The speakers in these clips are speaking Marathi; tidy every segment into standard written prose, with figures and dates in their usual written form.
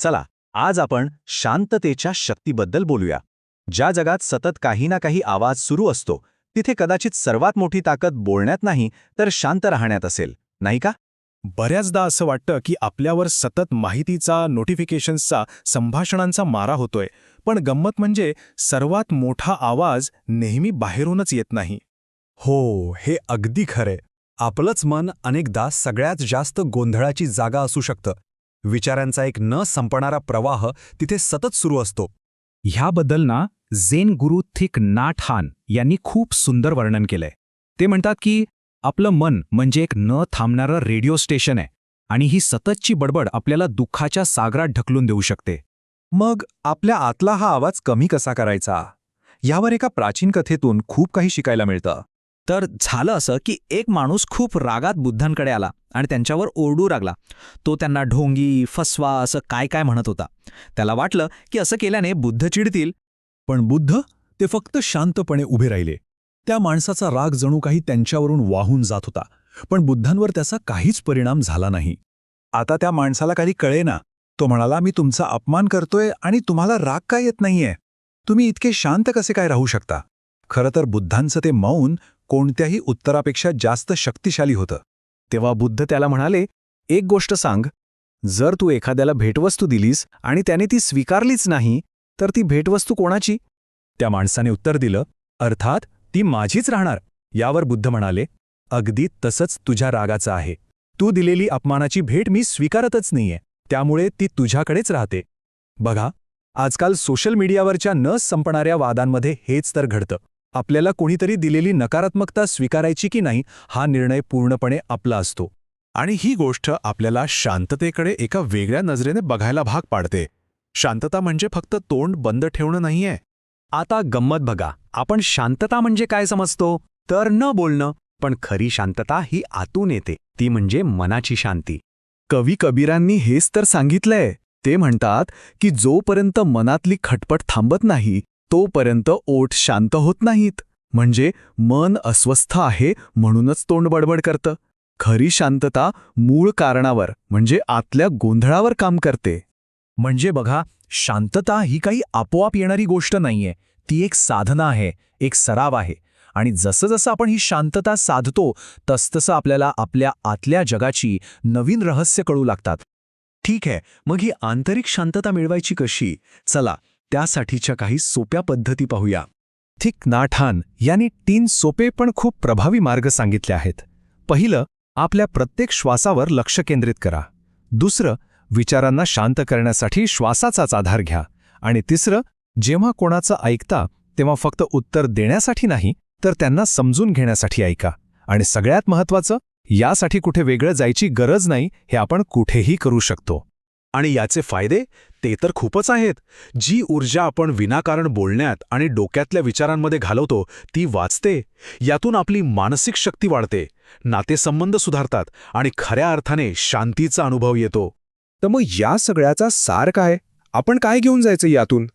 चला, आज आपण शांततेच्या शक्तीबद्दल बोलूया. ज्या जगात सतत काही ना काही आवाज सुरू असतो, तिथे कदाचित सर्वात मोठी ताकद बोलण्यात नाही तर शांत राहण्यात असेल, नाही का? बऱ्याचदा असं वाटतं की आपल्यावर सतत माहितीचा, नोटिफिकेशन्सचा, संभाषणांचा मारा होतोय, पण गंमत म्हणजे सर्वात मोठा आवाज नेहमी बाहेरूनच येत नाही. हो, हे अगदी खरे. आपलंच मन अनेकदा सगळ्यात जास्त गोंधळाची जागा असू शकतं. विचारांचा एक न संपणारा प्रवाह तिथे सतत सुरू असतो. ह्याबद्दल ना झेन गुरु थिक नाट हान यांनी खूप सुंदर वर्णन केलंय. ते म्हणतात की आपलं मन म्हणजे एक न थांबणारं रेडिओ स्टेशन आहे आणि ही सततची बडबड आपल्याला दुःखाच्या सागरात ढकलून देऊ शकते. मग आपल्या आतला हा आवाज कमी कसा करायचा? यावर एका प्राचीन कथेतून खूप काही शिकायला मिळतं. तर झालं असं की एक माणूस खूप रागात बुद्धांकडे आला आणि त्यांच्यावर ओरडू लागला. तो त्यांना ढोंगी, फसवा असं काय काय म्हणत होता. त्याला वाटलं की असं केल्याने बुद्ध चिडतील. पण बुद्ध ते फक्त शांतपणे उभे राहिले. त्या माणसाचा राग जणू काही त्यांच्यावरून वाहून जात होता, पण बुद्धांवर त्याचा काहीच परिणाम झाला नाही. आता त्या माणसाला काही कळेना. तो म्हणाला, मी तुमचा अपमान करतोय आणि तुम्हाला राग काय येत नाहीये? तुम्ही इतके शांत कसे काय राहू शकता? खरं तर बुद्धांचं ते मौन कोणत्याही उत्तरापेक्षा जास्त शक्तिशाली होतं. तेव्हा बुद्ध त्याला म्हणाले, एक गोष्ट सांग, जर तू एखाद्याला भेटवस्तू दिलीस आणि त्याने ती स्वीकारलीच नाही, तर ती भेटवस्तू कोणाची? त्या माणसाने उत्तर दिलं, अर्थात ती माझीच राहणार. यावर बुद्ध म्हणाले, अगदी तसंच तुझ्या रागाचं आहे. तू दिलेली अपमानाची भेट मी स्वीकारतच नाहीये, त्यामुळे ती तुझ्याकडेच राहते. बघा, आजकाल सोशल मीडियावरच्या न संपणाऱ्या वादांमध्ये हेच तर घडतं. आपल्याला कोणीतरी दिलेली नकारात्मकता स्वीकारायची की नाही हा निर्णय पूर्णपणे आपला असतो. आणि ही गोष्ट आपल्याला शांततेकडे एका वेगळ्या नजरेने बघायला भाग पाडते. शांतता म्हणजे फक्त तोंड बंद ठेवणं नाहीये. आता गंमत बघा, आपण शांतता म्हणजे काय समजतो? तर न बोलणं. पण खरी शांतता ही आतून येते. ती म्हणजे मनाची शांती. कवी कबीरांनी हेच तर सांगितलंय. ते म्हणतात की जोपर्यंत मनातली खटपट थांबत नाही तोपर्यंत ओठ शांत होत नाहीत. म्हणजे मन अस्वस्थ आहे म्हणूनच तोंड बडबड करतं. खरी शांतता मूळ कारणावर म्हणजे आतल्या गोंधळावर काम करते. म्हणजे बघा, शांतता ही काही आपोआप येणारी गोष्ट नाहीये. ती एक साधना आहे, एक सराव आहे. आणि जसं जसं आपण ही शांतता साधतो तसतसं आपल्याला आपल्या आतल्या जगाची नवीन रहस्य कळू लागतात. ठीक आहे, मग ही आंतरिक शांतता मिळवायची कशी? चला, त्यासाठीच्या काही सोप्या पद्धती पाहूया. थिक नाट हान यांनी 3 सोपे पण खूप प्रभावी मार्ग सांगितले आहेत. पहिलं, आपल्या प्रत्येक श्वासावर लक्ष केंद्रित करा. दुसरं, विचारांना शांत करण्यासाठी श्वासाचाच आधार घ्या. आणि तिसरं, जेव्हा कोणाचं ऐकता तेव्हा फक्त उत्तर देण्यासाठी नाही तर त्यांना समजून घेण्यासाठी ऐका. आणि सगळ्यात महत्त्वाचं, यासाठी कुठे वेगळं जायची गरज नाही, हे आपण कुठेही करू शकतो. आणि याचे फायदे ते तर खूपच आहेत. जी ऊर्जा आपण विनाकारण बोलण्यात आणि डोक्यातल्या विचारांमध्ये घालवतो ती वाचते. यातून आपली मानसिक शक्ती वाढते, नातेसंबंध सुधारतात आणि खऱ्या अर्थाने शांतीचा अनुभव येतो. तर मग या सगळ्याचा सार काय? आपण काय घेऊन जायचं यातून?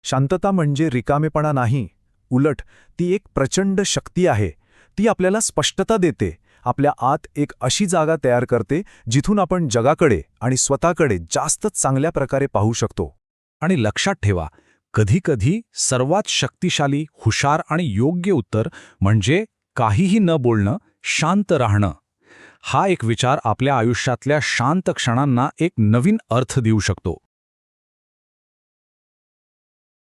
शांतता म्हणजे रिकामेपणा नाही, उलट ती एक प्रचंड शक्ती आहे. ती आपल्याला स्पष्टता देते, आपल्या आत एक अशी जागा तयार करते जिथून आपण जगाकडे आणि स्वतःकडे जास्त चांगल्या प्रकारे पाहू शकतो. आणि लक्षात ठेवा, कधीकधी सर्वात शक्तिशाली, हुशार आणि योग्य उत्तर म्हणजे काहीही न बोलणं, शांत राहणं. हा एक विचार आपल्या आयुष्यातल्या शांत क्षणांना एक नवीन अर्थ देऊ शकतो.